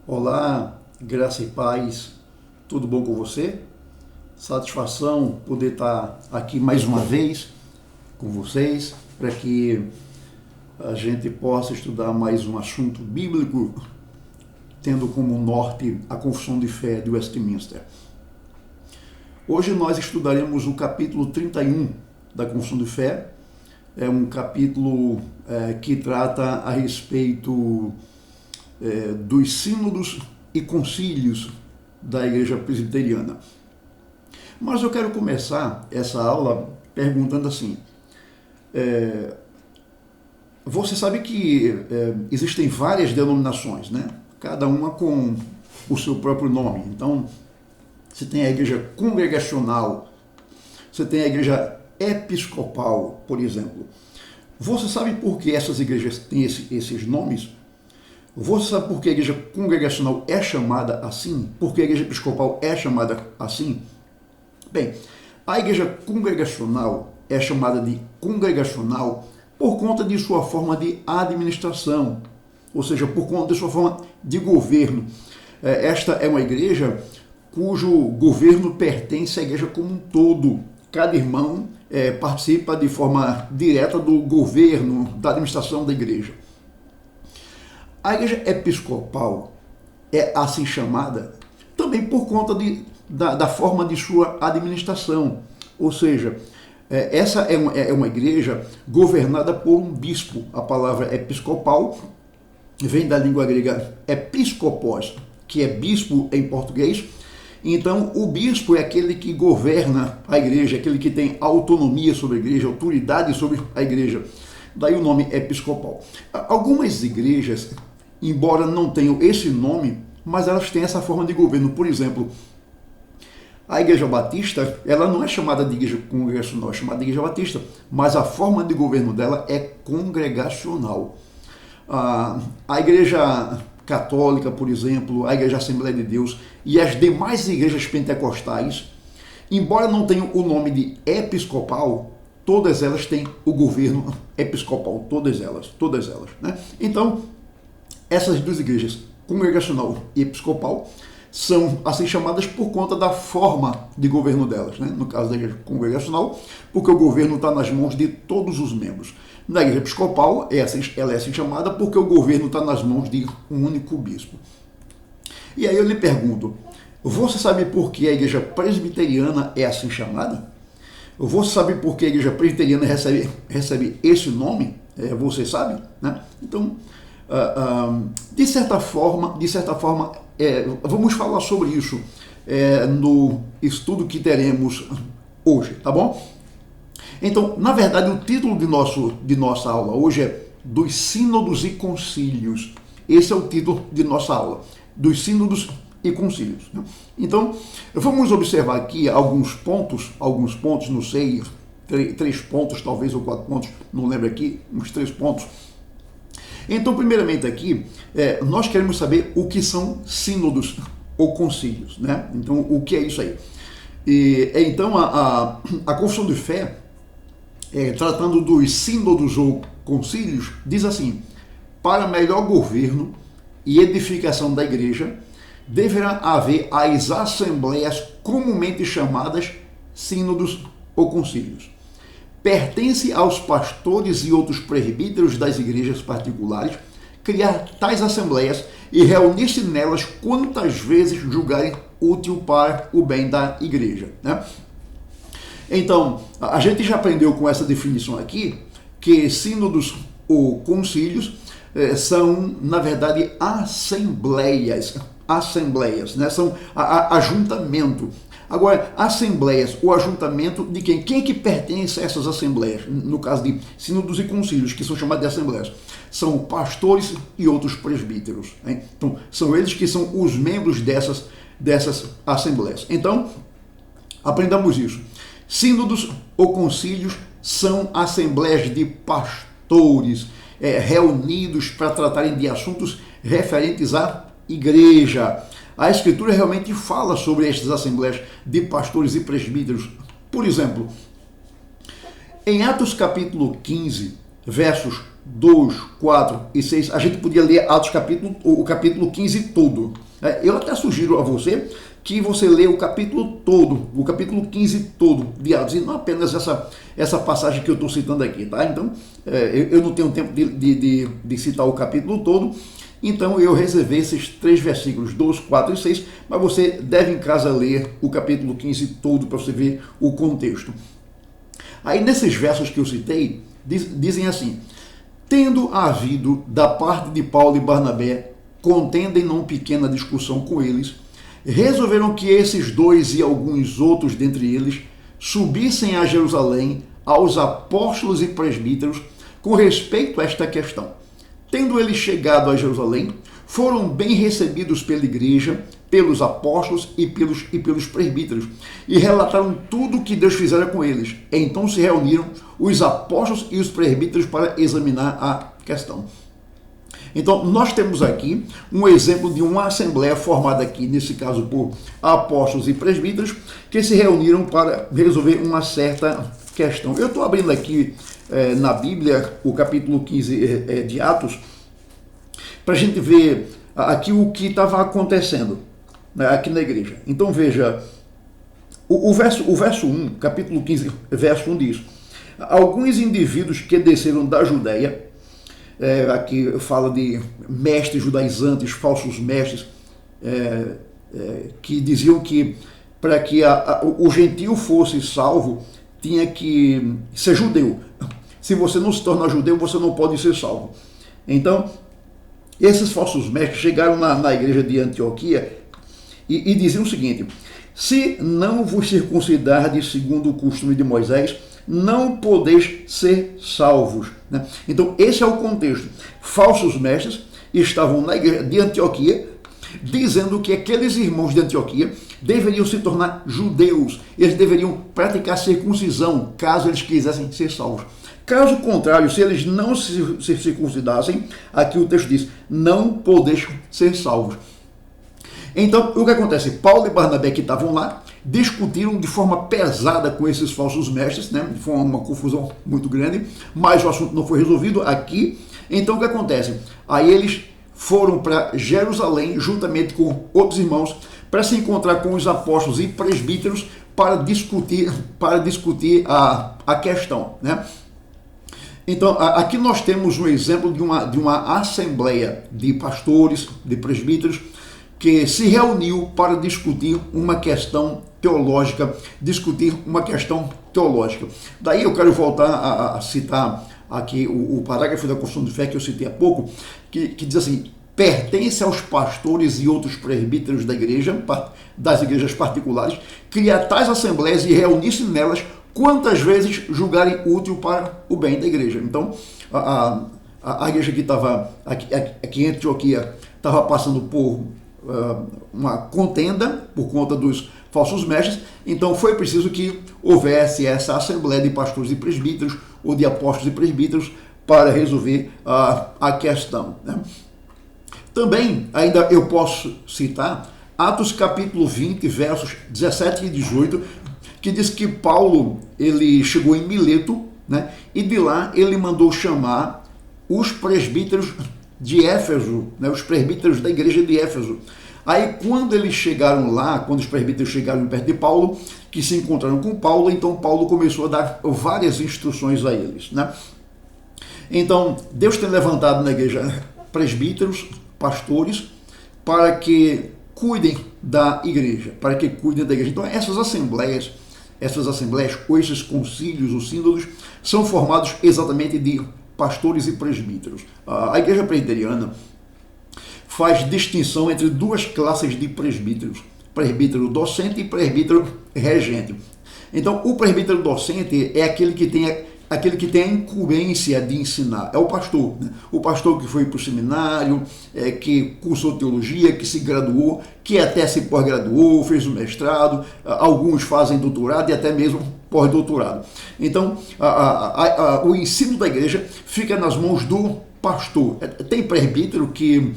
Olá, graça e paz, tudo bom com você? Satisfação poder estar aqui mais uma vez com vocês para que a gente possa estudar mais um assunto bíblico, tendo como norte a Confissão de Fé de Westminster. Hoje nós estudaremos o capítulo 31 da Confissão de Fé. É um capítulo que trata a respeito dos sínodos e concílios da Igreja Presbiteriana. Mas eu quero começar essa aula perguntando assim: você sabe que existem várias denominações, né? Cada uma com o seu próprio nome. Então, você tem a Igreja Congregacional, você tem a Igreja Episcopal, por exemplo. Você sabe por que essas igrejas têm esses nomes? Você sabe por que a igreja congregacional é chamada assim? Por que a igreja episcopal é chamada assim? Bem, a igreja congregacional é chamada de congregacional por conta de sua forma de administração, ou seja, por conta de sua forma de governo. Esta é uma igreja cujo governo pertence à igreja como um todo. Cada irmão participa de forma direta do governo, da administração da igreja. A igreja episcopal é assim chamada também por conta da forma de sua administração. Ou seja, essa é uma igreja governada por um bispo. A palavra episcopal vem da língua grega episkopos, que é bispo em português. Então, o bispo é aquele que governa a igreja, aquele que tem autonomia sobre a igreja, autoridade sobre a igreja. Daí o nome episcopal. Algumas igrejas, embora não tenham esse nome, mas elas têm essa forma de governo. Por exemplo, a Igreja Batista, ela não é chamada de igreja congregacional, é chamada de Igreja Batista, mas a forma de governo dela é congregacional. A Igreja Católica, por exemplo, a Igreja Assembleia de Deus e as demais igrejas pentecostais, embora não tenham o nome de episcopal, todas elas têm o governo episcopal, todas elas, né? Então, essas duas igrejas, congregacional e episcopal, são assim chamadas por conta da forma de governo delas, né? No caso da igreja congregacional, porque o governo está nas mãos de todos os membros. Na igreja episcopal, ela é assim chamada porque o governo está nas mãos de um único bispo. E aí eu lhe pergunto, você sabe por que a igreja presbiteriana é assim chamada? Você sabe por que a igreja presbiteriana recebe esse nome? Você sabe? Né? Então, de certa forma, vamos falar sobre isso no estudo que teremos hoje, tá bom? Então, na verdade, o título de nossa aula hoje é Dos Sínodos e Concílios. Esse é o título de nossa aula, dos Sínodos e Concílios. Então, vamos observar aqui alguns pontos, não sei, 3 pontos talvez, ou 4 pontos, não lembro aqui, uns 3 pontos. Então, primeiramente aqui, nós queremos saber o que são sínodos ou concílios, né? Então, o que é isso aí? Então, a Confissão de Fé, tratando dos sínodos ou concílios, diz assim: para melhor governo e edificação da igreja, deverá haver as assembleias comumente chamadas sínodos ou concílios. Pertence aos pastores e outros presbíteros das igrejas particulares criar tais assembleias e reunir-se nelas quantas vezes julgarem útil para o bem da igreja, né? Então, a gente já aprendeu com essa definição aqui que sínodos ou concílios são, na verdade, assembleias, né? São ajuntamento. Agora, assembleias, o ajuntamento de quem? Quem é que pertence a essas assembleias? No caso de sínodos e concílios, que são chamados de assembleias, são pastores e outros presbíteros, né? Então, são eles que são os membros dessas assembleias. Então, aprendamos isso. Sínodos ou concílios são assembleias de pastores reunidos para tratarem de assuntos referentes à igreja. A Escritura realmente fala sobre estas assembleias de pastores e presbíteros. Por exemplo, em Atos capítulo 15, versos 2, 4 e 6, a gente podia ler Atos capítulo, o capítulo 15 todo. Eu até sugiro a você que você lê o capítulo todo, o capítulo 15 todo de Atos, e não apenas essa passagem que eu estou citando aqui, tá? Então, eu não tenho tempo de citar o capítulo todo, então eu reservei esses 3 versículos, 2, 4 e 6, mas você deve em casa ler o capítulo 15 todo para você ver o contexto. Aí nesses versos que eu citei, dizem assim: tendo havido da parte de Paulo e Barnabé contenda e não pequena discussão com eles, resolveram que esses dois e alguns outros dentre eles subissem a Jerusalém aos apóstolos e presbíteros com respeito a esta questão. Tendo eles chegado a Jerusalém, foram bem recebidos pela igreja, pelos apóstolos e pelos presbíteros, e relataram tudo o que Deus fizera com eles. Então se reuniram os apóstolos e os presbíteros para examinar a questão. Então, nós temos aqui um exemplo de uma assembleia formada aqui, nesse caso por apóstolos e presbíteros, que se reuniram para resolver uma certa questão. Eu estou abrindo aqui na Bíblia o capítulo 15 de Atos, para a gente ver aqui o que estava acontecendo, né, aqui na igreja. Então veja, o verso 1, capítulo 15, verso 1 diz: alguns indivíduos que desceram da Judéia, aqui fala de mestres judaizantes, falsos mestres, que diziam que para que o gentio fosse salvo, tinha que ser judeu. Se você não se torna judeu, você não pode ser salvo. Então, esses falsos mestres chegaram na igreja de Antioquia e diziam o seguinte: se não vos circuncidardes segundo o costume de Moisés, não podeis ser salvos. Né? Então, esse é o contexto. Falsos mestres estavam na igreja de Antioquia, dizendo que aqueles irmãos de Antioquia deveriam se tornar judeus. Eles deveriam praticar circuncisão, caso eles quisessem ser salvos. Caso contrário, se eles não se circuncidassem, aqui o texto diz: não podeis ser salvos. Então, o que acontece? Paulo e Barnabé, que estavam lá, discutiram de forma pesada com esses falsos mestres, né? Foi uma confusão muito grande, mas o assunto não foi resolvido aqui. Então, o que acontece? Aí eles foram para Jerusalém, juntamente com outros irmãos, para se encontrar com os apóstolos e presbíteros para discutir a questão, né? Então, aqui nós temos um exemplo de uma assembleia de pastores, de presbíteros, que se reuniu para discutir uma questão teológica, Daí eu quero voltar a citar aqui o parágrafo da Confissão de Fé que eu citei há pouco, que diz assim: pertence aos pastores e outros presbíteros da igreja, das igrejas particulares, criar tais assembleias e reunir-se nelas quantas vezes julgarem útil para o bem da igreja. Então, a igreja que estava aqui em Antioquia estava passando por uma contenda por conta dos falsos mestres, então foi preciso que houvesse essa assembleia de pastores e presbíteros, ou de apóstolos e presbíteros, para resolver a questão, né? Também, ainda eu posso citar Atos capítulo 20, versos 17 e 18, que diz que Paulo, ele chegou em Mileto, né, e de lá ele mandou chamar os presbíteros de Éfeso, né, os presbíteros da igreja de Éfeso. Aí quando eles chegaram lá, quando os presbíteros chegaram perto de Paulo, que se encontraram com Paulo, então Paulo começou a dar várias instruções a eles, né? Então, Deus tem levantado na igreja presbíteros, pastores, para que cuidem da igreja, Então, essas assembleias, ou esses concílios, os sínodos, são formados exatamente de pastores e presbíteros. A igreja presbiteriana faz distinção entre duas classes de presbíteros: presbítero docente e presbítero regente. Então, o presbítero docente é aquele que tem a incumbência de ensinar, é o pastor, né? O pastor que foi para o seminário, que cursou teologia, que se graduou, que até se pós-graduou, fez o mestrado, alguns fazem doutorado e até mesmo pós-doutorado. Então, o ensino da igreja fica nas mãos do pastor. Tem presbítero que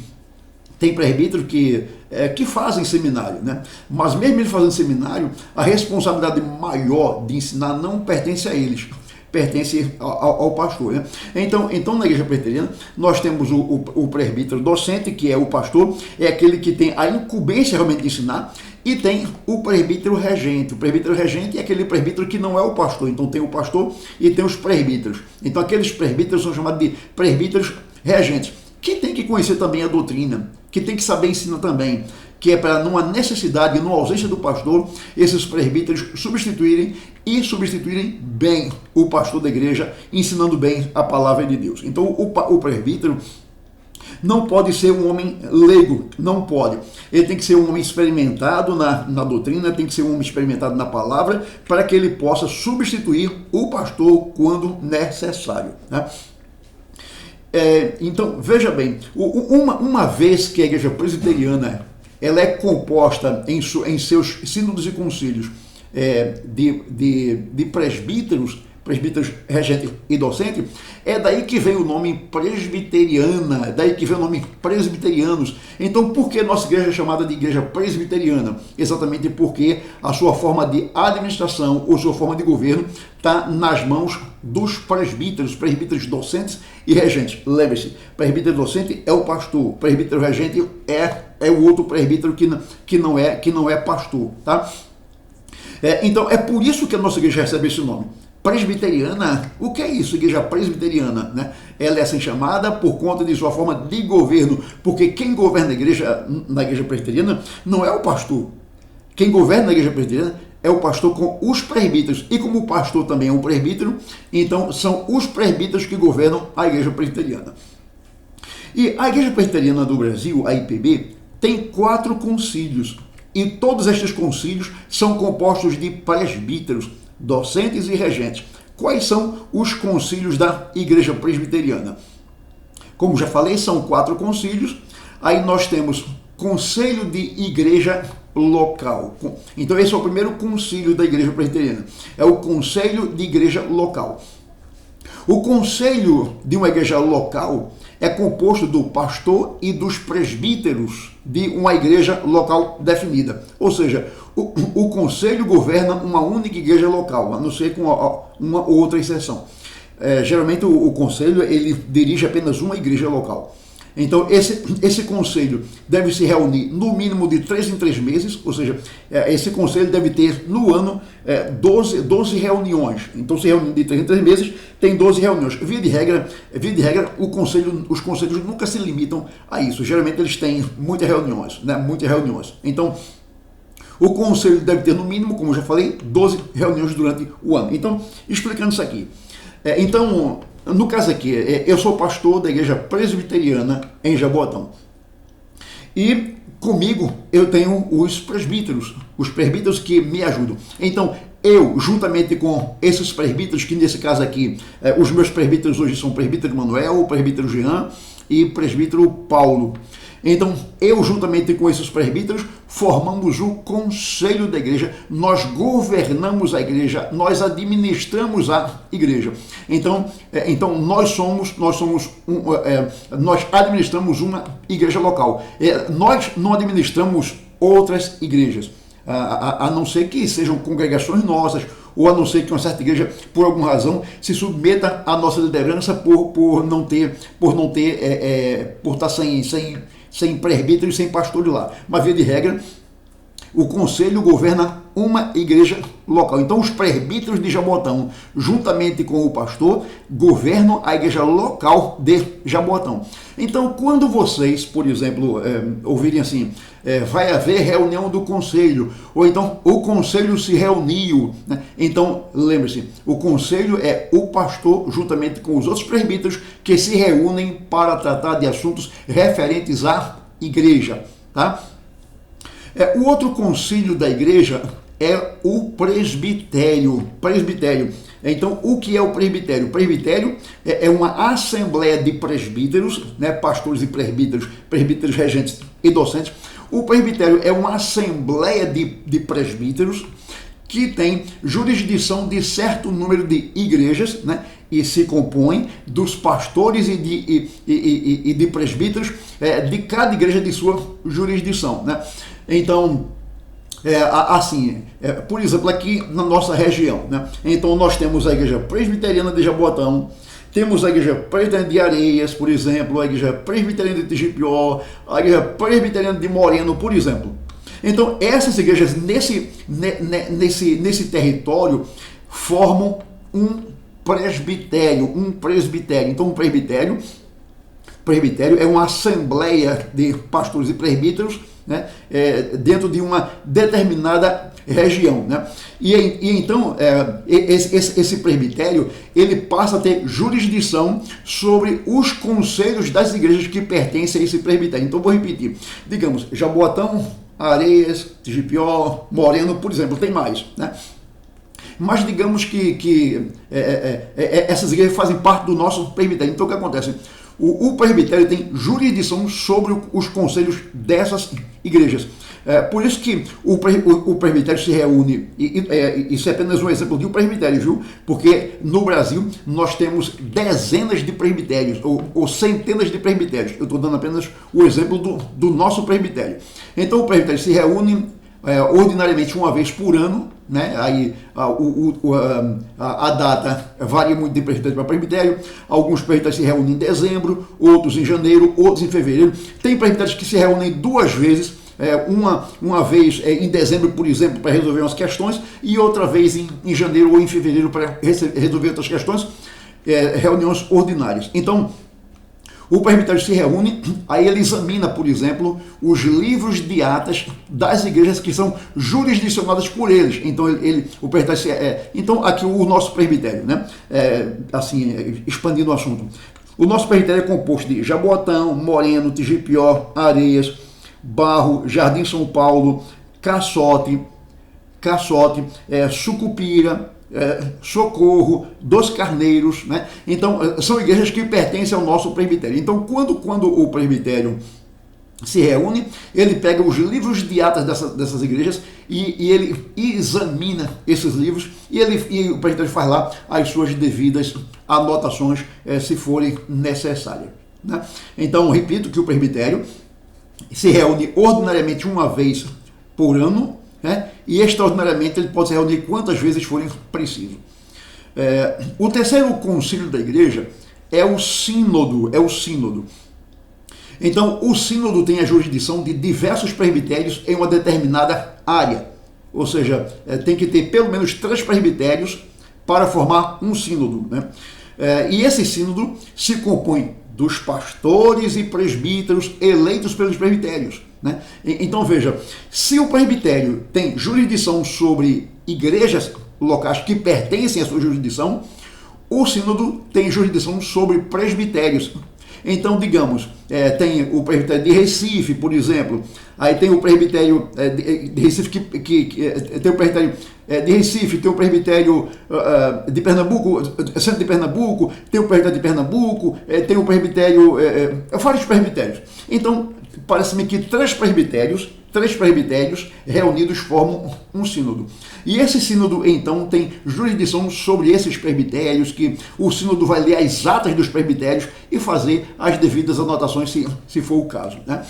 fazem seminário, né? Mas mesmo eles fazendo seminário, a responsabilidade maior de ensinar não pertence a eles, pertence ao pastor, né? Então, na igreja presbiteriana, nós temos o presbítero docente, que é o pastor, é aquele que tem a incumbência realmente de ensinar, e tem o presbítero regente. O presbítero regente é aquele presbítero que não é o pastor. Então tem o pastor e tem os presbíteros. Então aqueles presbíteros são chamados de presbíteros regentes, que tem que conhecer também a doutrina, que tem que saber ensinar também, que é para, numa necessidade, numa ausência do pastor, esses presbíteros substituírem bem o pastor da igreja, ensinando bem a palavra de Deus. Então o presbítero não pode ser um homem leigo, não pode. Ele tem que ser um homem experimentado na doutrina, tem que ser um homem experimentado na palavra, para que ele possa substituir o pastor quando necessário, né? Então, veja bem, uma vez que a igreja presbiteriana ela é composta em seus sínodos e concílios de presbíteros regente e docente, é daí que vem o nome presbiteriana, é daí que vem o nome presbiterianos. Então, por que nossa igreja é chamada de igreja presbiteriana? Exatamente porque a sua forma de administração ou sua forma de governo está nas mãos dos presbíteros docentes e regentes. Lembre-se, presbítero docente é o pastor, presbítero regente é o outro presbítero que não é pastor, tá? Então, é por isso que a nossa igreja recebe esse nome. Presbiteriana, o que é isso, igreja presbiteriana, né? Ela é assim chamada por conta de sua forma de governo, porque quem governa na igreja presbiteriana não é o pastor. Quem governa na igreja presbiteriana é o pastor com os presbíteros, e como o pastor também é um presbítero, então são os presbíteros que governam a igreja presbiteriana. E a igreja presbiteriana do Brasil, a IPB, tem 4 concílios, e todos estes concílios são compostos de presbíteros, docentes e regentes. Quais são os concílios da igreja presbiteriana? Como já falei, são 4 concílios. Aí nós temos conselho de igreja local. Então esse é o primeiro concílio da igreja presbiteriana. É o conselho de igreja local. O conselho de uma igreja local é composto do pastor e dos presbíteros de uma igreja local definida. Ou seja, o conselho governa uma única igreja local, a não ser com uma ou outra exceção. Geralmente o conselho ele dirige apenas uma igreja local. Então esse conselho deve se reunir no mínimo de 3 em 3 meses, ou seja, esse conselho deve ter no ano 12 reuniões. Então se reúne de 3 em 3 meses, tem 12 reuniões. Via de regra, os conselhos nunca se limitam a isso. Geralmente eles têm muitas reuniões, né? Muitas reuniões. Então o conselho deve ter no mínimo, como eu já falei, 12 reuniões durante o ano. Então, explicando isso aqui. No caso aqui, eu sou pastor da igreja presbiteriana em Jaboatão. E comigo eu tenho os presbíteros que me ajudam. Então, eu, juntamente com esses presbíteros, que nesse caso aqui, os meus presbíteros hoje são o presbítero Manuel, o presbítero Jean e o presbítero Paulo. Então, eu, juntamente com esses presbíteros, formamos o conselho da igreja, nós governamos a igreja, nós administramos a igreja. Então nós administramos uma igreja local. Nós não administramos outras igrejas, a não ser que sejam congregações nossas, ou a não ser que uma certa igreja, por alguma razão, se submeta à nossa liderança por estar sem presbítero e sem pastor de lá. Mas, via de regra, o conselho governa uma igreja local. Então, os presbíteros de Jaboatão, juntamente com o pastor, governam a igreja local de Jaboatão. Então, quando vocês, por exemplo, ouvirem assim, vai haver reunião do conselho, ou então o conselho se reuniu, né? Então, lembre-se, o conselho é o pastor, juntamente com os outros presbíteros, que se reúnem para tratar de assuntos referentes à igreja, tá? O outro concílio da igreja é o presbitério. Então, o que é o presbitério? O presbitério é uma assembleia de presbíteros, né, pastores e presbíteros regentes e docentes. O presbitério é uma assembleia de presbíteros que tem jurisdição de certo número de igrejas, né, e se compõe dos pastores e de presbíteros de cada igreja de sua jurisdição, né? Então, Por exemplo, aqui na nossa região, né? Então nós temos a Igreja Presbiteriana de Jaboatão, temos a Igreja Presbiteriana de Areias, por exemplo, a Igreja Presbiteriana de Tijipió, a Igreja Presbiteriana de Moreno, por exemplo. Então essas igrejas nesse território formam um presbitério. Então um presbitério é uma assembleia de pastores e presbíteros, né, dentro de uma determinada região, né? Então esse presbitério ele passa a ter jurisdição sobre os conselhos das igrejas que pertencem a esse presbitério. Então vou repetir, digamos, Jaboatão, Areias, Tijipió, Moreno, por exemplo, tem mais, né? Mas digamos que essas igrejas fazem parte do nosso presbitério. Então o que acontece? O presbitério tem jurisdição sobre os conselhos dessas igrejas. Por isso que o presbitério se reúne, isso é apenas um exemplo de um presbitério, viu? Porque no Brasil nós temos dezenas de presbitérios, ou centenas de presbitérios. Eu estou dando apenas o exemplo do nosso presbitério. Então o presbitério se reúne ordinariamente uma vez por ano, né? Aí a data varia muito de presbitério para presbitério. Alguns presbitérios se reúnem em dezembro, outros em janeiro, outros em fevereiro. Tem presbitérios que se reúnem duas vezes, uma vez em dezembro, por exemplo, para resolver umas questões, e outra vez em janeiro ou em fevereiro para resolver outras questões, reuniões ordinárias. Então o presbitério se reúne, aí ele examina, por exemplo, os livros de atas das igrejas que são jurisdicionadas por eles. Então, o presbitério então aqui o nosso presbitério, né? Expandindo o assunto. O nosso presbitério é composto de Jaboatão, Moreno, Tijipió, Areias, Barro, Jardim São Paulo, Caçote, Sucupira, Socorro, Dos Carneiros, né? Então são igrejas que pertencem ao nosso presbitério. Então quando o presbitério se reúne, ele pega os livros de atas dessas igrejas e ele examina esses livros e o presbitério faz lá as suas devidas anotações, se forem necessárias, né? Então repito que o presbitério se reúne ordinariamente uma vez por ano, né? E extraordinariamente ele pode se reunir quantas vezes forem preciso. O terceiro concílio da igreja é o sínodo. Então o sínodo tem a jurisdição de diversos presbitérios em uma determinada área, ou seja, tem que ter pelo menos 3 presbitérios para formar um sínodo, né? E esse sínodo se compõe dos pastores e presbíteros eleitos pelos presbitérios, né? Então veja, se o presbitério tem jurisdição sobre igrejas locais que pertencem à sua jurisdição, o sínodo tem jurisdição sobre presbitérios. Então, digamos, tem o presbitério de Recife, por exemplo, aí tem o presbitério de Recife, tem o presbitério de Recife, tem o presbitério de Pernambuco, centro de Pernambuco, tem o presbitério de Pernambuco, tem o presbitério, vários presbitérios. Então, parece-me que 3 presbitérios reunidos formam um sínodo. E esse sínodo, então, tem jurisdição sobre esses presbitérios, que o sínodo vai ler as atas dos presbitérios e fazer as devidas anotações, se for o caso, né?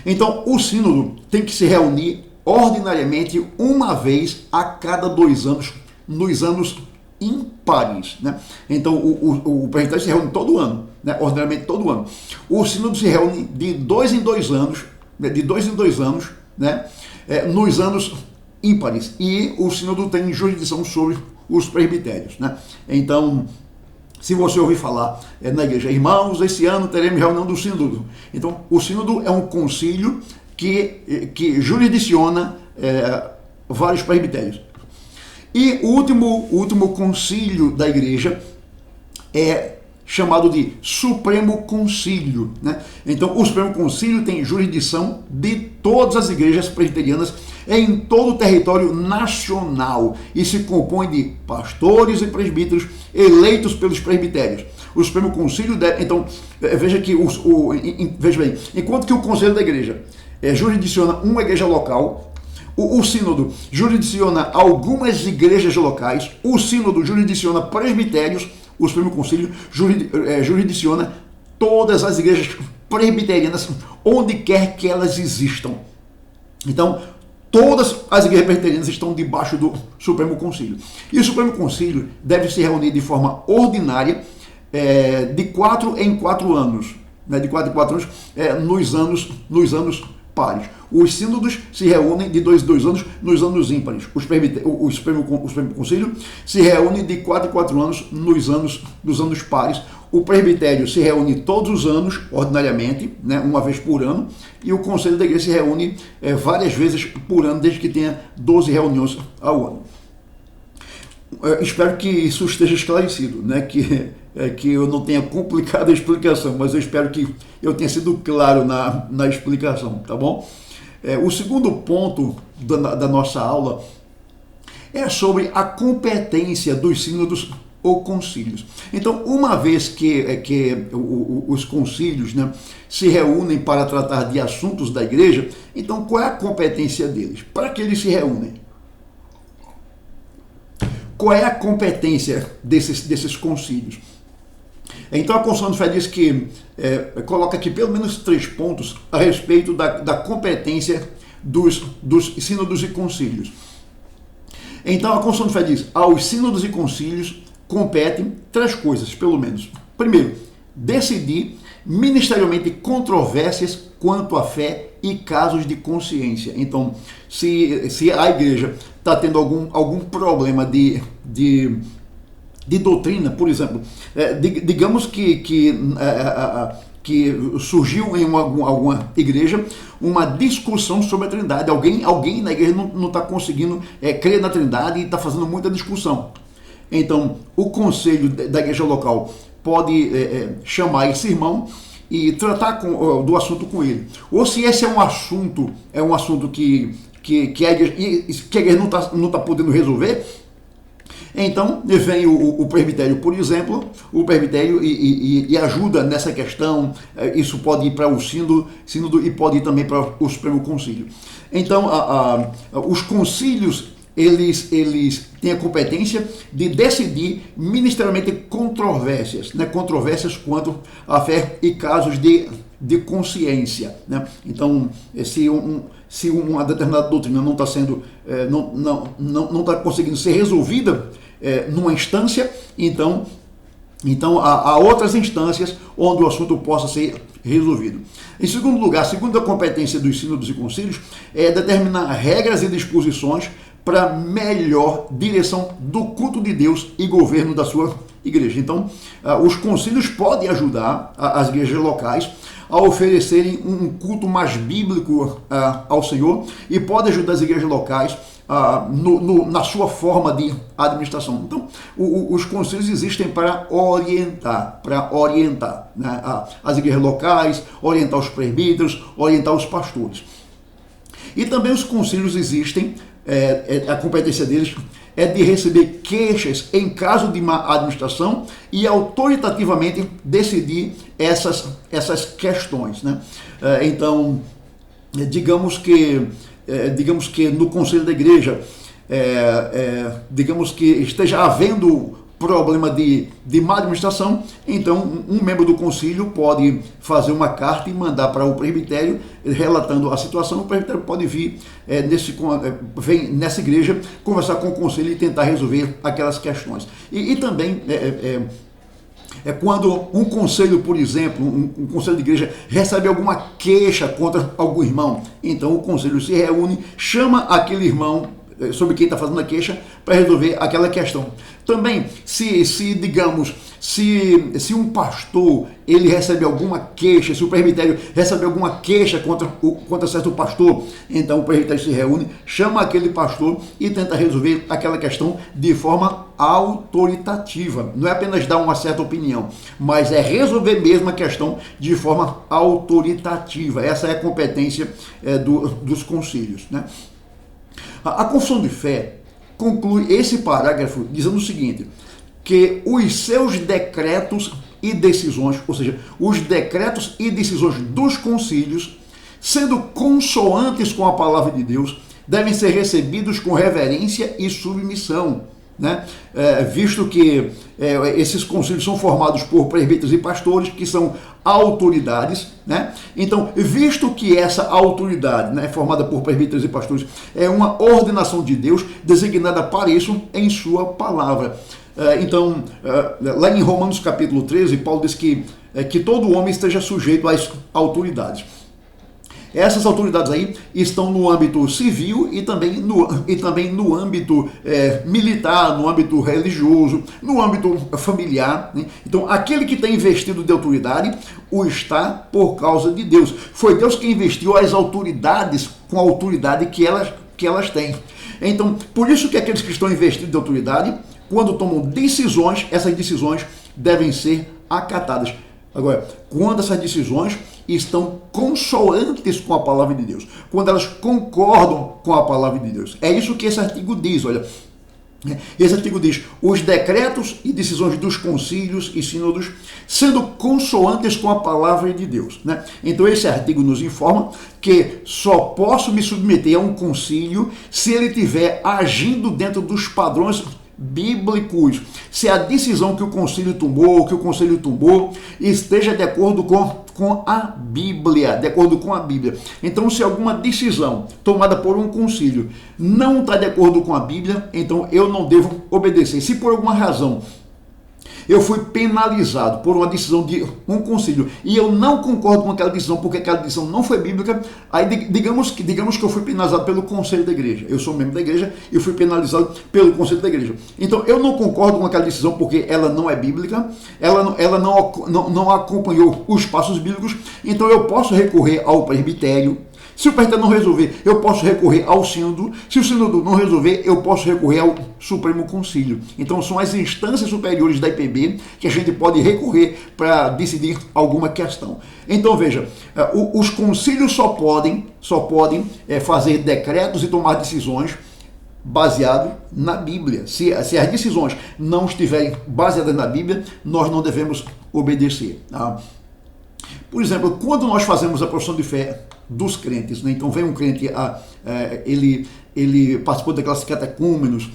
Então, o sínodo tem que se reunir ordinariamente uma vez a cada 2 anos, nos anos ímpares, né? Então, o presbitério se reúne todo ano, né? Ordinariamente todo ano. O sínodo se reúne de 2 em 2 anos, né? Nos anos ímpares, e o sínodo tem jurisdição sobre os presbitérios, né? Então, se você ouvir falar na igreja, irmãos, esse ano teremos reunião do sínodo. Então, o sínodo é um concílio que jurisdiciona vários presbitérios. E o último concílio da igreja é chamado de Supremo Concílio, né? Então, o Supremo Concílio tem jurisdição de todas as igrejas presbiterianas em todo o território nacional e se compõe de pastores e presbíteros eleitos pelos presbitérios. O Supremo Concílio então, veja bem, enquanto que o Conselho da Igreja jurisdiciona uma igreja local, o sínodo jurisdiciona algumas igrejas locais, o sínodo jurisdiciona presbitérios, o Supremo Concílio jurisdiciona todas as igrejas presbiterianas, onde quer que elas existam. Então, todas as igrejas presbiterianas estão debaixo do Supremo Concílio. E o Supremo Concílio deve se reunir de forma ordinária, de 4 em 4 anos, né, de 4 em 4 anos, nos anos pares. Os sínodos se reúnem de 2 em 2 anos nos anos ímpares. O Supremo Concílio se reúne de 4 em 4 anos nos anos pares. O presbitério se reúne todos os anos, ordinariamente, né, uma vez por ano, e o Conselho da Igreja se reúne várias vezes por ano, desde que tenha 12 reuniões ao ano. Espero que isso esteja esclarecido, né, que eu não tenha complicado a explicação, mas eu espero que eu tenha sido claro na explicação, tá bom? O segundo ponto da nossa aula é sobre a competência dos sínodos ou concílios. Então, uma vez que os concílios, né, se reúnem para tratar de assuntos da igreja, então qual é a competência deles? Para que eles se reúnem? Qual é a competência desses concílios? Então, a Confissão de Fé diz que coloca aqui pelo menos 3 pontos a respeito da competência dos sínodos e concílios. Então, a Confissão de Fé diz: aos sínodos e concílios competem 3 coisas, pelo menos. Primeiro, decidir ministerialmente controvérsias quanto à fé e casos de consciência. Então, se a igreja está tendo algum problema de doutrina, por exemplo, digamos que surgiu em alguma igreja uma discussão sobre a Trindade. Alguém na igreja não está conseguindo crer na Trindade e está fazendo muita discussão. Então, o conselho da igreja local pode chamar esse irmão e tratar do assunto com ele. Ou se esse é um assunto que a igreja não está podendo resolver, então vem o presbitério, por exemplo, o presbitério e ajuda nessa questão. Isso pode ir para o sínodo e pode ir também para o Supremo Concílio. Então, os concílios, eles têm a competência de decidir ministerialmente controvérsias, né? Controvérsias quanto à fé e casos de consciência, né? Então, se uma determinada doutrina não está sendo, não está conseguindo ser resolvida numa instância, então há outras instâncias onde o assunto possa ser resolvido. Em segundo lugar, a segunda competência dos sínodos e concílios é determinar regras e disposições para melhor direção do culto de Deus e governo da sua igreja. Então, os concílios podem ajudar as igrejas locais a oferecerem um culto mais bíblico ao Senhor, e pode ajudar as igrejas locais na sua forma de administração. Então, os concílios existem para orientar, né, as igrejas locais, orientar os presbíteros, orientar os pastores. E também os concílios existem, a competência deles é de receber queixas em caso de má administração e autoritativamente decidir essas questões, né? Então, digamos que no conselho da igreja, digamos que esteja havendo problema de má administração, então um membro do concílio pode fazer uma carta e mandar para o presbitério relatando a situação. O presbitério pode vir nessa igreja conversar com o conselho e tentar resolver aquelas questões. E também quando um conselho, por exemplo, um conselho de igreja recebe alguma queixa contra algum irmão, então o conselho se reúne, chama aquele irmão sobre quem está fazendo a queixa para resolver aquela questão. Também, digamos, se um pastor ele recebe alguma queixa, se o presbitério recebe alguma queixa contra certo pastor, então o presbitério se reúne, chama aquele pastor e tenta resolver aquela questão de forma autoritativa. Não é apenas dar uma certa opinião, mas é resolver mesmo a questão de forma autoritativa. Essa é a competência dos concílios, né? A Confissão de Fé conclui esse parágrafo dizendo o seguinte: que os seus decretos e decisões, ou seja, os decretos e decisões dos concílios, sendo consoantes com a palavra de Deus, devem ser recebidos com reverência e submissão. né? Visto que esses conselhos são formados por presbíteros e pastores, que são autoridades, né? Então, visto que essa autoridade, né, formada por presbíteros e pastores, é uma ordenação de Deus designada para isso em sua palavra. Então, lá em Romanos capítulo 13, Paulo diz que todo homem esteja sujeito às autoridades. Essas autoridades aí estão no âmbito civil e também no âmbito militar, no âmbito religioso, no âmbito familiar, né? Então, aquele que tem investido de autoridade o está por causa de Deus. Foi Deus que investiu as autoridades com a autoridade que elas têm. Então, por isso que aqueles que estão investidos de autoridade, quando tomam decisões, essas decisões devem ser acatadas. Agora, quando essas decisões estão consoantes com a palavra de Deus, quando elas concordam com a palavra de Deus. É isso que esse artigo diz, olha. Esse artigo diz: os decretos e decisões dos concílios e sínodos sendo consoantes com a palavra de Deus, né? Então esse artigo nos informa que só posso me submeter a um concílio se ele estiver agindo dentro dos padrões bíblicos, se a decisão que o conselho tomou, esteja de acordo com a Bíblia, de acordo com a Bíblia. Então, se alguma decisão tomada por um concílio não está de acordo com a Bíblia, então eu não devo obedecer. Se por alguma razão eu fui penalizado por uma decisão de um concílio e eu não concordo com aquela decisão porque aquela decisão não foi bíblica, aí digamos que eu fui penalizado pelo conselho da igreja. Eu sou membro da igreja e fui penalizado pelo conselho da igreja. Então eu não concordo com aquela decisão porque ela não é bíblica, ela não acompanhou os passos bíblicos, então eu posso recorrer ao presbitério. Se o presbitério não resolver, eu posso recorrer ao sínodo. Se o sínodo não resolver, eu posso recorrer ao Supremo Concílio. Então são as instâncias superiores da IPB que a gente pode recorrer para decidir alguma questão. Então veja, os concílios só podem fazer decretos e tomar decisões baseado na Bíblia. Se as decisões não estiverem baseadas na Bíblia, nós não devemos obedecer. Tá? Por exemplo, quando nós fazemos a profissão de fé dos crentes, né? Então vem um crente, ele participou daquelas catecúmenos,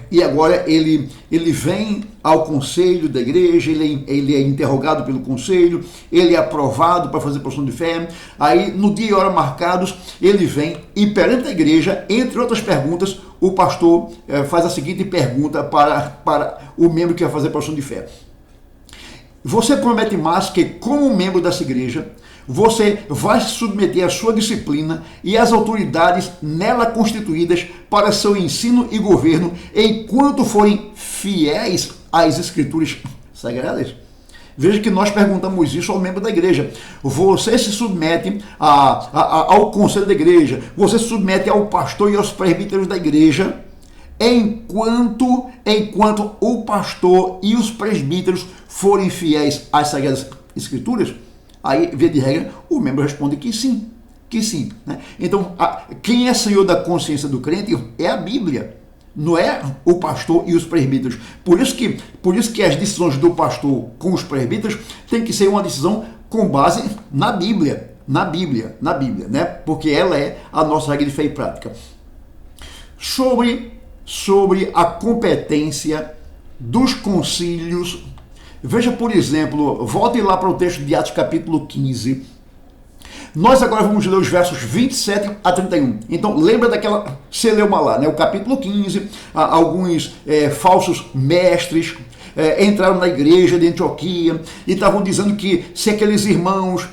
e agora ele vem ao conselho da igreja, ele é interrogado pelo conselho, ele é aprovado para fazer a profissão de fé, aí no dia e hora marcados, ele vem e perante a igreja, entre outras perguntas, o pastor faz a seguinte pergunta para o membro que vai fazer a profissão de fé: você promete mais que, como membro dessa igreja, você vai se submeter à sua disciplina e às autoridades nela constituídas para seu ensino e governo, enquanto forem fiéis às escrituras sagradas? Veja que nós perguntamos isso ao membro da igreja. Você se submete ao conselho da igreja, você se submete ao pastor e aos presbíteros da igreja, enquanto o pastor e os presbíteros forem fiéis às sagradas escrituras? Aí, via de regra, o membro responde que sim, né? Então, quem é senhor da consciência do crente é a Bíblia, não é o pastor e os presbíteros. Por isso que as decisões do pastor com os presbíteros tem que ser uma decisão com base na Bíblia, né? Porque ela é a nossa regra de fé e prática. Sobre a competência dos concílios, veja, por exemplo, volte lá para o texto de Atos capítulo 15. Nós agora vamos ler os versos 27 a 31. Então, lembra daquela celeuma lá, né? O capítulo 15, alguns falsos mestres entraram na igreja de Antioquia e estavam dizendo que se aqueles irmãos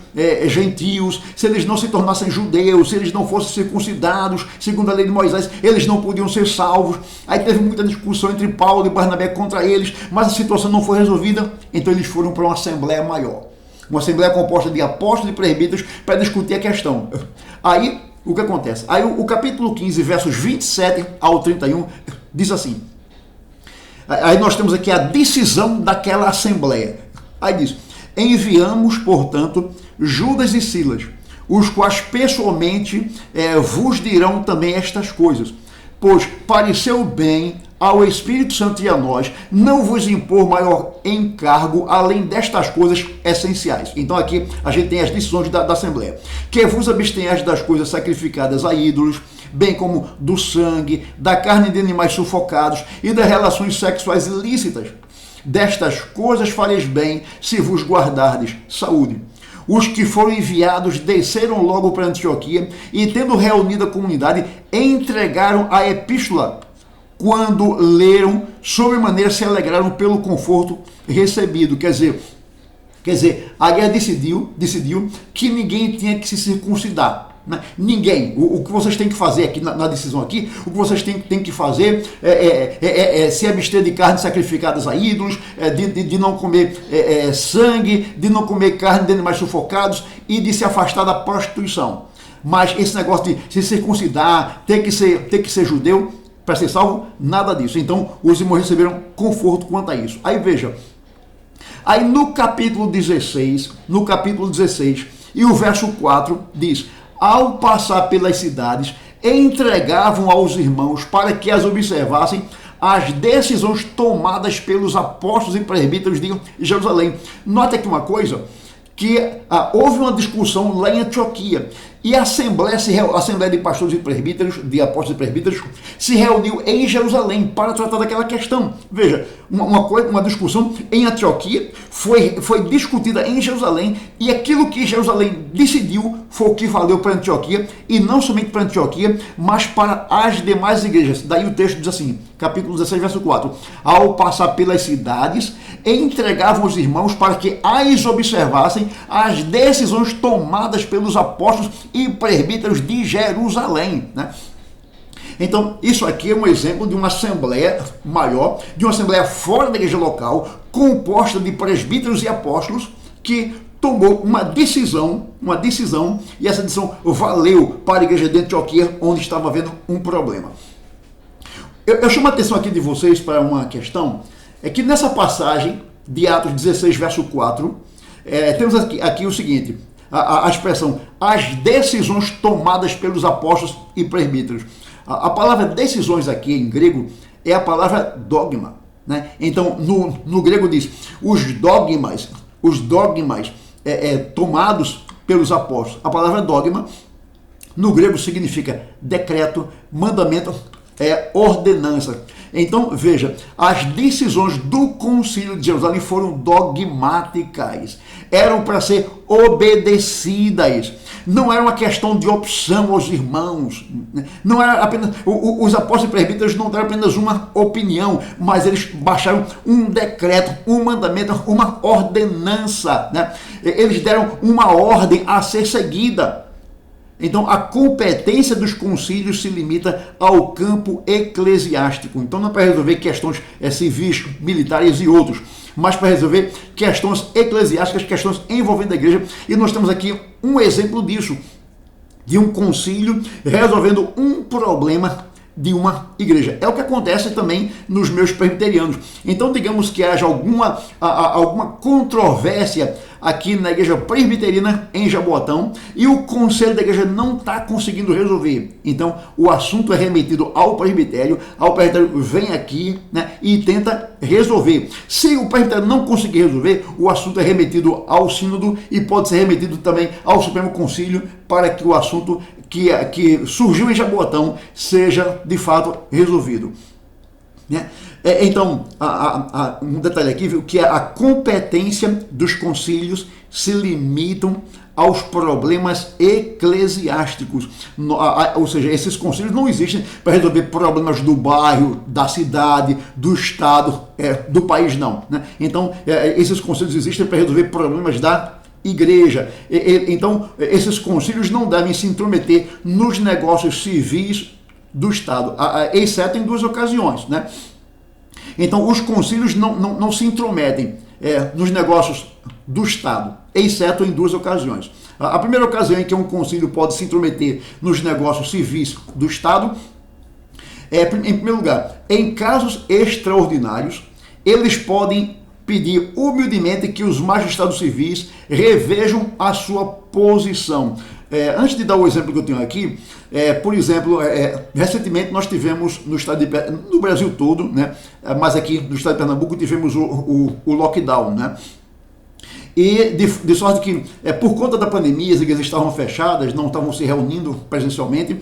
gentios, se eles não se tornassem judeus, se eles não fossem circuncidados segundo a lei de Moisés, eles não podiam ser salvos. Aí teve muita discussão entre Paulo e Barnabé contra eles, mas a situação não foi resolvida, então eles foram para uma assembleia maior, uma assembleia composta de apóstolos e presbíteros para discutir a questão. Aí o que acontece? Aí o capítulo 15, versos 27 ao 31 diz assim. Aí nós temos aqui a decisão daquela assembleia. Aí diz: enviamos, portanto, Judas e Silas, os quais pessoalmente vos dirão também estas coisas, pois pareceu bem ao Espírito Santo e a nós não vos impor maior encargo além destas coisas essenciais. Então aqui a gente tem as decisões da Assembleia: que vos abstenhais das coisas sacrificadas a ídolos, bem como do sangue, da carne de animais sufocados e das relações sexuais ilícitas. Destas coisas fareis bem, se vos guardardes saúde. Os que foram enviados desceram logo para Antioquia e, tendo reunido a comunidade, entregaram a epístola. Quando leram, sobremaneira se alegraram pelo conforto recebido. Quer dizer, a guerra decidiu que ninguém tinha que se circuncidar. Né? Ninguém. O que vocês têm que fazer aqui na decisão aqui, o que vocês têm que fazer é se abster de carnes sacrificadas a ídolos, de não comer sangue, de não comer carne de animais sufocados e de se afastar da prostituição. Mas esse negócio de se circuncidar, ter que ser judeu para ser salvo, nada disso. Então os irmãos receberam conforto quanto a isso. Aí veja, aí no capítulo 16 e o verso 4 diz: ao passar pelas cidades, entregavam aos irmãos para que as observassem as decisões tomadas pelos apóstolos e presbíteros de Jerusalém. Note aqui uma coisa, que houve uma discussão lá em Antioquia e a Assembleia de Pastores e Presbíteros, de Apóstolos e Presbíteros, se reuniu em Jerusalém para tratar daquela questão. Veja, uma discussão em Antioquia foi discutida em Jerusalém e aquilo que Jerusalém decidiu foi o que valeu para Antioquia, e não somente para Antioquia, mas para as demais igrejas. Daí o texto diz assim, capítulo 16, verso 4: ao passar pelas cidades, entregavam os irmãos para que as observassem as decisões tomadas pelos apóstolos e presbíteros de Jerusalém, né? Então, isso aqui é um exemplo de uma assembleia maior, de uma assembleia fora da igreja local, composta de presbíteros e apóstolos, que tomou uma decisão, e essa decisão valeu para a igreja de Antioquia, onde estava havendo um problema. Eu chamo a atenção aqui de vocês para uma questão, é que nessa passagem de Atos 16, verso 4, temos aqui o seguinte, a expressão, as decisões tomadas pelos apóstolos e presbíteros. A palavra decisões aqui em grego é a palavra dogma, né? Então, no grego diz, os dogmas tomados pelos apóstolos. A palavra dogma, no grego, significa decreto, mandamento, ordenança. Então, veja, as decisões do Concílio de Jerusalém foram dogmáticas, eram para ser obedecidas, não era uma questão de opção aos irmãos, não era apenas, os apóstolos e presbíteros não deram apenas uma opinião, mas eles baixaram um decreto, um mandamento, uma ordenança, né? Eles deram uma ordem a ser seguida. Então, a competência dos concílios se limita ao campo eclesiástico. Então, não é para resolver questões civis, militares e outros, mas para resolver questões eclesiásticas, questões envolvendo a igreja. E nós temos aqui um exemplo disso, de um concílio resolvendo um problema de uma igreja. É o que acontece também nos meus presbiterianos. Então, digamos que haja alguma controvérsia aqui na igreja presbiteriana em Jaboatão e o conselho da igreja não está conseguindo resolver. Então, o assunto é remetido ao presbitério vem aqui, né, e tenta resolver. Se o presbitério não conseguir resolver, o assunto é remetido ao sínodo e pode ser remetido também ao Supremo Concílio para que o assunto que surgiu em Jaboatão seja de fato resolvido, né? Então, um detalhe aqui, viu, que a competência dos concílios se limitam aos problemas eclesiásticos, ou seja, esses concílios não existem para resolver problemas do bairro, da cidade, do estado, do país, não, né? Então, esses concílios existem para resolver problemas da igreja. Então, esses concílios não devem se intrometer nos negócios civis do Estado, exceto em duas ocasiões, né? Então, os concílios não se intrometem nos negócios do Estado, exceto em duas ocasiões. A primeira ocasião em que um concílio pode se intrometer nos negócios civis do Estado em primeiro lugar, em casos extraordinários, eles podem pedir humildemente que os magistrados civis revejam a sua posição. Antes de dar o exemplo que eu tenho aqui, por exemplo, recentemente nós tivemos no estado no Brasil todo, né, mas aqui no estado de Pernambuco tivemos o lockdown, né? E de sorte que, por conta da pandemia, as igrejas estavam fechadas, não estavam se reunindo presencialmente.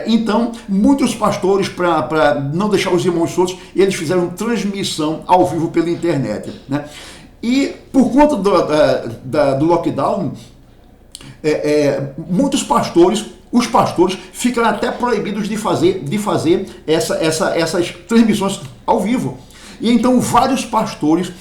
Então, muitos pastores, para não deixar os irmãos soltos, eles fizeram transmissão ao vivo pela internet, né? E por conta do lockdown, muitos pastores, os pastores ficaram até proibidos de fazer essas transmissões ao vivo. E então vários pastores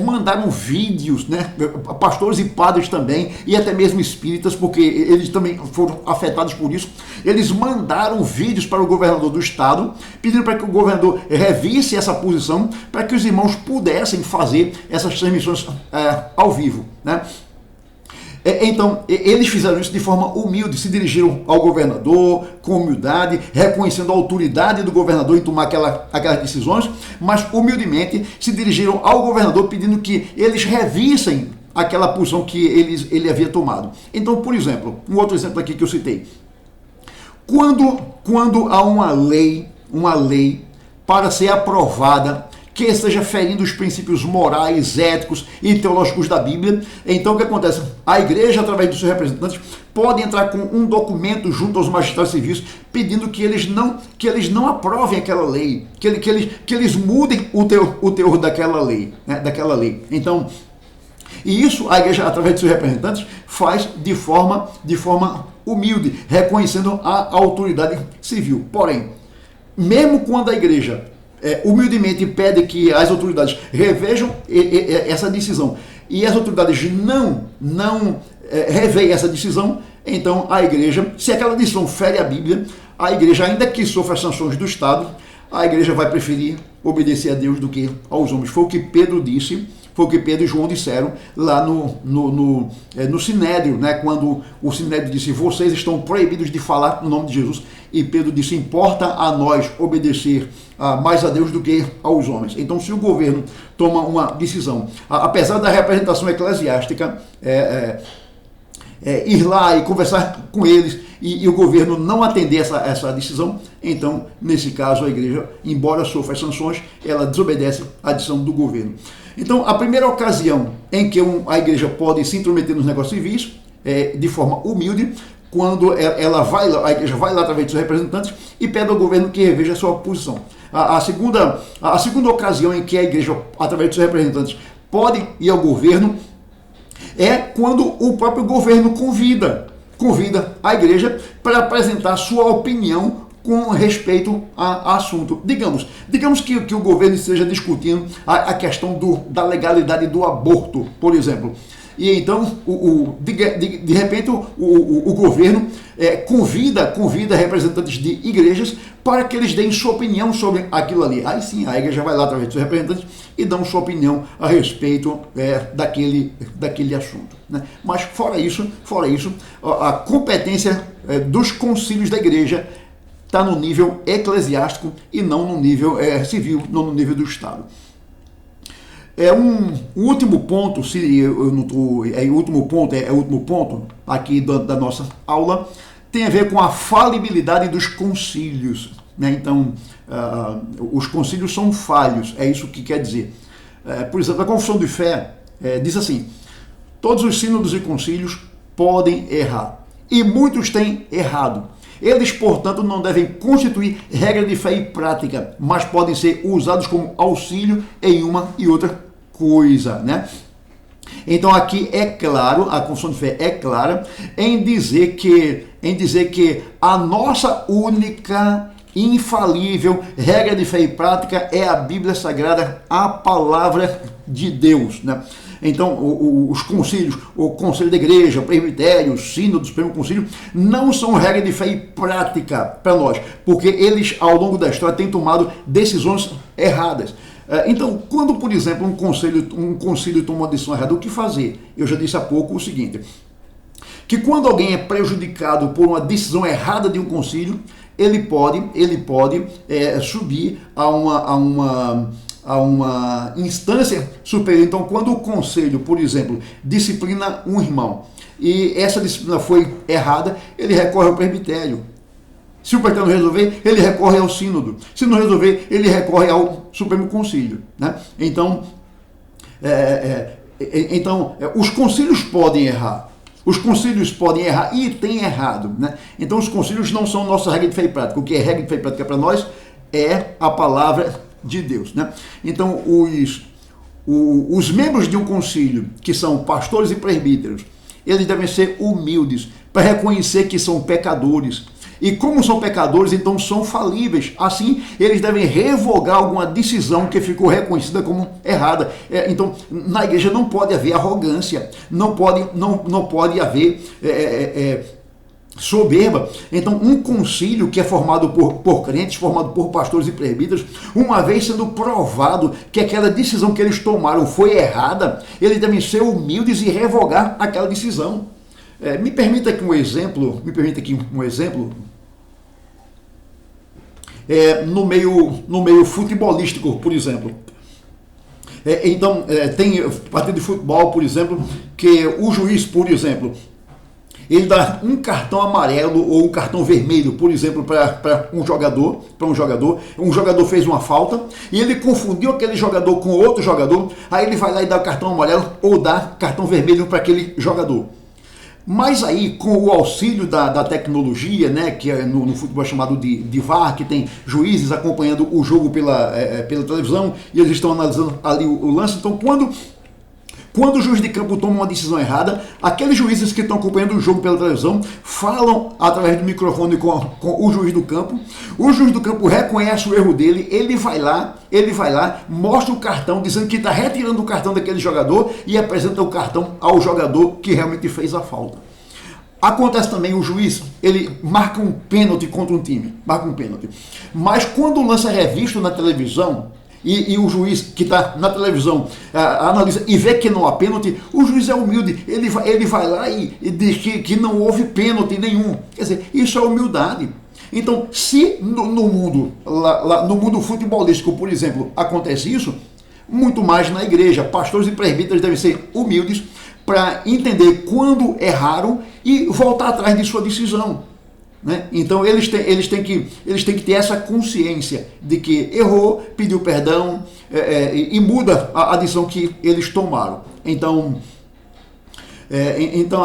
mandaram vídeos, né? Pastores e padres também, e até mesmo espíritas, porque eles também foram afetados por isso. Eles mandaram vídeos para o governador do estado, pedindo para que o governador revisse essa posição, para que os irmãos pudessem fazer essas transmissões ao vivo, né? Então, eles fizeram isso de forma humilde, se dirigiram ao governador com humildade, reconhecendo a autoridade do governador em tomar aquelas decisões, mas humildemente se dirigiram ao governador pedindo que eles revissem aquela posição que ele havia tomado. Então, por exemplo, um outro exemplo aqui que eu citei. Quando há uma lei para ser aprovada, que esteja ferindo os princípios morais, éticos e teológicos da Bíblia, então o que acontece? A igreja, através dos seus representantes, pode entrar com um documento junto aos magistrados civis, pedindo que eles não aprovem aquela lei, que eles mudem o teor daquela lei, né, Então, e isso a igreja, através de seus representantes, faz de forma humilde, reconhecendo a autoridade civil. Porém, mesmo quando a igreja humildemente pede que as autoridades revejam essa decisão e as autoridades não reveem essa decisão, então a igreja, se aquela decisão fere a Bíblia, a igreja, ainda que sofra as sanções do Estado, a igreja vai preferir obedecer a Deus do que aos homens. Foi o que Pedro disse, foi o que Pedro e João disseram lá no Sinédrio, né? Quando o Sinédrio disse: vocês estão proibidos de falar no nome de Jesus. E Pedro disse: importa a nós obedecer mais a Deus do que aos homens. Então, se o governo toma uma decisão, apesar da representação eclesiástica, ir lá e conversar com eles e o governo não atender essa decisão, então, nesse caso, a igreja, embora sofra as sanções, ela desobedece à decisão do governo. Então, a primeira ocasião em que a igreja pode se intrometer nos negócios civis é de forma humilde, quando a igreja vai lá através dos seus representantes e pede ao governo que reveja a sua posição. A segunda ocasião em que a igreja, através dos seus representantes, pode ir ao governo é quando o próprio governo convida a igreja para apresentar sua opinião com respeito a assunto. Digamos que o governo esteja discutindo a questão da legalidade do aborto, por exemplo. E então, de repente, o governo convida representantes de igrejas para que eles deem sua opinião sobre aquilo ali. Aí sim, a igreja vai lá através dos representantes e dão sua opinião a respeito daquele assunto, né? Mas fora isso, a competência dos concílios da igreja está no nível eclesiástico e não no nível civil, não no nível do Estado. Um último ponto, o último ponto aqui da nossa aula, tem a ver com a falibilidade dos concílios, né? Então, os concílios são falhos, é isso que quer dizer. Por exemplo, a Confissão de Fé diz assim: todos os sínodos e concílios podem errar, e muitos têm errado. Eles, portanto, não devem constituir regra de fé e prática, mas podem ser usados como auxílio em uma e outra coisa, né? Então aqui é claro, a Confissão de Fé é clara em dizer que a nossa única, infalível regra de fé e prática é a Bíblia Sagrada, a Palavra de Deus, né? Então, os concílios, o Conselho da Igreja, o Presbitério, o Sínodo, o Supremo Concílio, não são regra de fé e prática para nós, porque eles, ao longo da história, têm tomado decisões erradas. Então, quando, por exemplo, um concílio toma uma decisão errada, o que fazer? Eu já disse há pouco o seguinte, que quando alguém é prejudicado por uma decisão errada de um concílio, ele pode subir a uma instância superior. Então, quando o conselho, por exemplo, disciplina um irmão e essa disciplina foi errada, ele recorre ao presbitério. Se o presbitério não resolver, ele recorre ao sínodo. Se não resolver, ele recorre ao Supremo Concílio, né? Então, Então, os concílios podem errar. Os concílios podem errar e têm errado, né? Então, os concílios não são nossa regra de fé e prática. O que é regra de fé e prática para nós é a palavra de Deus, né? Então, os membros de um concílio, que são pastores e presbíteros, eles devem ser humildes para reconhecer que são pecadores. E como são pecadores, então são falíveis. Assim, eles devem revogar alguma decisão que ficou reconhecida como errada. Então, na igreja não pode haver arrogância, não pode haver soberba. Então, um concílio que é formado por crentes, formado por pastores e presbíteros, uma vez sendo provado que aquela decisão que eles tomaram foi errada, eles devem ser humildes e revogar aquela decisão. Me permita aqui um exemplo. No meio futebolístico, por exemplo. Então, tem partida de futebol, por exemplo, que o juiz, por exemplo, ele dá um cartão amarelo ou um cartão vermelho, por exemplo, para um jogador. Um jogador fez uma falta e ele confundiu aquele jogador com outro jogador, aí ele vai lá e dá o cartão amarelo ou dá cartão vermelho para aquele jogador. Mas aí, com o auxílio da tecnologia, né, que no futebol é chamado de VAR, que tem juízes acompanhando o jogo pela televisão e eles estão analisando ali o lance. Então, quando o juiz de campo toma uma decisão errada, aqueles juízes que estão acompanhando o jogo pela televisão falam através do microfone com o juiz do campo. O juiz do campo reconhece o erro dele, ele vai lá, mostra o cartão, dizendo que está retirando o cartão daquele jogador e apresenta o cartão ao jogador que realmente fez a falta. Acontece também o juiz, ele marca um pênalti contra um time, mas quando o lance é revisto na televisão, e o juiz que está na televisão analisa e vê que não há pênalti, o juiz é humilde, ele vai lá e diz que não houve pênalti nenhum. Quer dizer, isso é humildade. Então, se no mundo futebolístico, por exemplo, acontece isso, muito mais na igreja. Pastores e presbíteros devem ser humildes para entender quando erraram e voltar atrás de sua decisão. Né? Então eles têm que ter essa consciência de que errou, pediu perdão e muda a decisão que eles tomaram. Então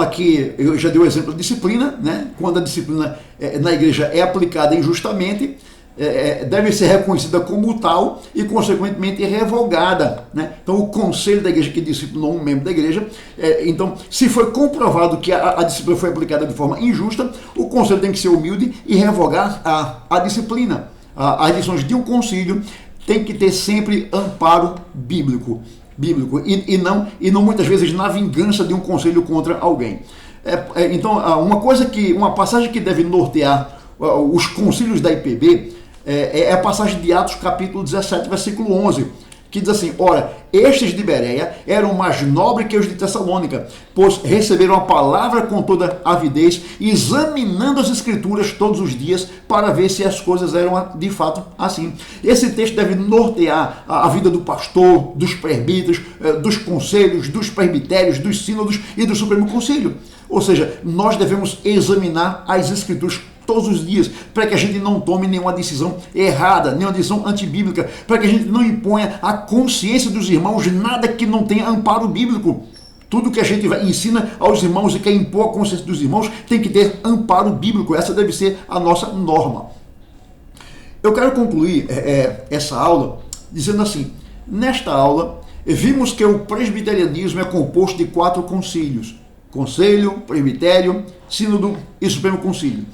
aqui eu já dei o exemplo da disciplina, né? Quando a disciplina na igreja é aplicada injustamente, deve ser reconhecida como tal e, consequentemente, revogada. Né? Então, o conselho da igreja que disciplinou um membro da igreja, então, se foi comprovado que a disciplina foi aplicada de forma injusta, o conselho tem que ser humilde e revogar a disciplina. As decisões de um concílio tem que ter sempre amparo bíblico e não muitas vezes na vingança de um conselho contra alguém. Então, uma passagem que deve nortear os concílios da IPB é a passagem de Atos capítulo 17, versículo 11, que diz assim: ora, estes de Bereia eram mais nobres que os de Tessalônica, pois receberam a palavra com toda avidez, examinando as escrituras todos os dias para ver se as coisas eram de fato assim. Esse texto deve nortear a vida do pastor, dos presbíteros, dos conselhos, dos presbitérios, dos sínodos e do Supremo Concílio. Ou seja, nós devemos examinar as escrituras todos os dias, para que a gente não tome nenhuma decisão errada, nenhuma decisão antibíblica, para que a gente não imponha à consciência dos irmãos nada que não tenha amparo bíblico. Tudo que a gente ensina aos irmãos e quer impor à consciência dos irmãos tem que ter amparo bíblico. Essa deve ser a nossa norma. Eu quero concluir essa aula dizendo assim: nesta aula, vimos que o presbiterianismo é composto de 4 concílios: conselho, presbitério, sínodo e supremo concílio.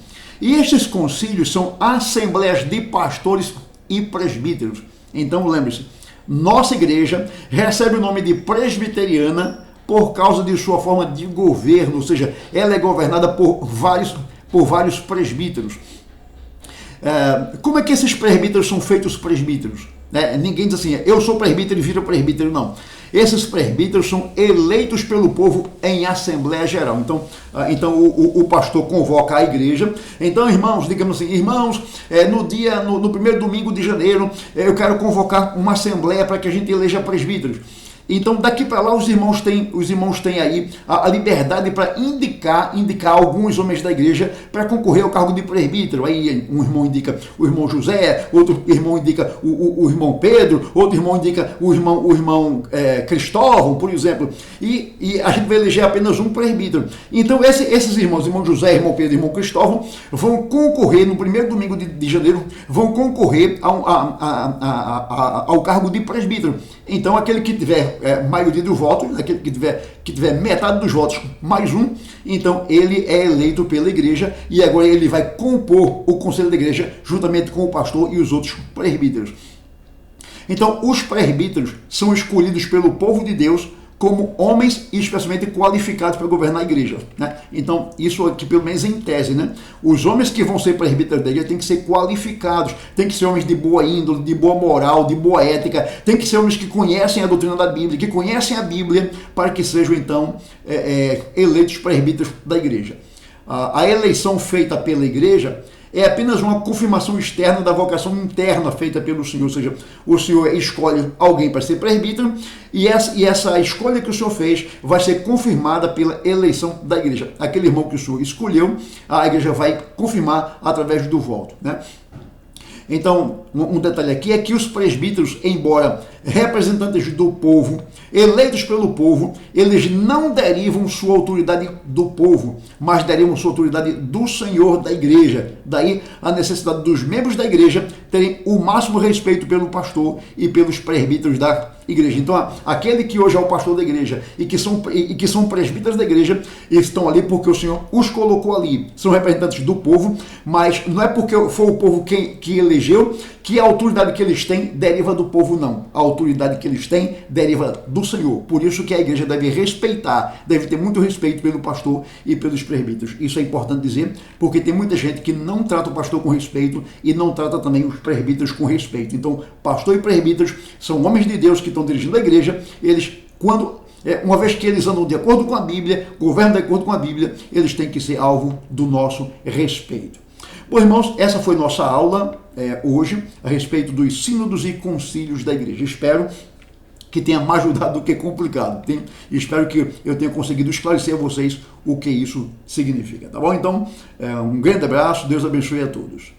E estes concílios são assembleias de pastores e presbíteros. Então, lembre-se, nossa igreja recebe o nome de presbiteriana por causa de sua forma de governo, ou seja, ela é governada por vários presbíteros. Como é que esses presbíteros são feitos presbíteros? Ninguém diz assim: eu sou presbítero e viro presbítero, não. Esses presbíteros são eleitos pelo povo em Assembleia Geral. Então o pastor convoca a igreja. Então, irmãos, digamos assim: irmãos, no primeiro domingo de janeiro, eu quero convocar uma assembleia para que a gente eleja presbíteros. Então, daqui para lá, os irmãos têm aí a liberdade para indicar alguns homens da igreja para concorrer ao cargo de presbítero. Aí um irmão indica o irmão José, outro irmão indica o irmão Pedro, outro irmão indica o irmão Cristóvão, por exemplo. E a gente vai eleger apenas um presbítero. Então, esses irmãos José, irmão Pedro e irmão Cristóvão, vão concorrer no primeiro domingo de janeiro, vão concorrer ao cargo de presbítero. Então, aquele que tiver maioria dos votos, aquele que tiver metade dos votos mais um, então ele é eleito pela igreja e agora ele vai compor o conselho da igreja juntamente com o pastor e os outros presbíteros. Então, os presbíteros são escolhidos pelo povo de Deus como homens especialmente qualificados para governar a igreja, né? Então, isso aqui pelo menos em tese, né? Os homens que vão ser presbíteros da igreja têm que ser qualificados, têm que ser homens de boa índole, de boa moral, de boa ética, têm que ser homens que conhecem a doutrina da Bíblia, que conhecem a Bíblia, para que sejam então eleitos presbíteros da igreja. A eleição feita pela igreja é apenas uma confirmação externa da vocação interna feita pelo Senhor, ou seja, o Senhor escolhe alguém para ser presbítero e essa escolha que o Senhor fez vai ser confirmada pela eleição da igreja. Aquele irmão que o Senhor escolheu, a igreja vai confirmar através do voto, né? Então, um detalhe aqui é que os presbíteros, embora representantes do povo, eleitos pelo povo, eles não derivam sua autoridade do povo, mas derivam sua autoridade do Senhor da igreja. Daí a necessidade dos membros da igreja terem o máximo respeito pelo pastor e pelos presbíteros da igreja. Então, aquele que hoje é o pastor da igreja e que são presbíteros da igreja, eles estão ali porque o Senhor os colocou ali. São representantes do povo, mas não é porque foi o povo que elegeu que a autoridade que eles têm deriva do povo, não. A autoridade que eles têm deriva do Senhor. Por isso que a igreja deve respeitar, deve ter muito respeito pelo pastor e pelos presbíteros. Isso é importante dizer, porque tem muita gente que não trata o pastor com respeito e não trata também os presbíteros com respeito. Então, pastor e presbíteros são homens de Deus que estão dirigindo a igreja. Eles, uma vez que eles andam de acordo com a Bíblia, governam de acordo com a Bíblia, eles têm que ser alvo do nosso respeito. Bom, irmãos, essa foi nossa aula hoje a respeito dos sínodos e concílios da igreja. Espero que tenha mais ajudado do que complicado. Espero que eu tenha conseguido esclarecer a vocês o que isso significa. Tá bom? Então, um grande abraço, Deus abençoe a todos.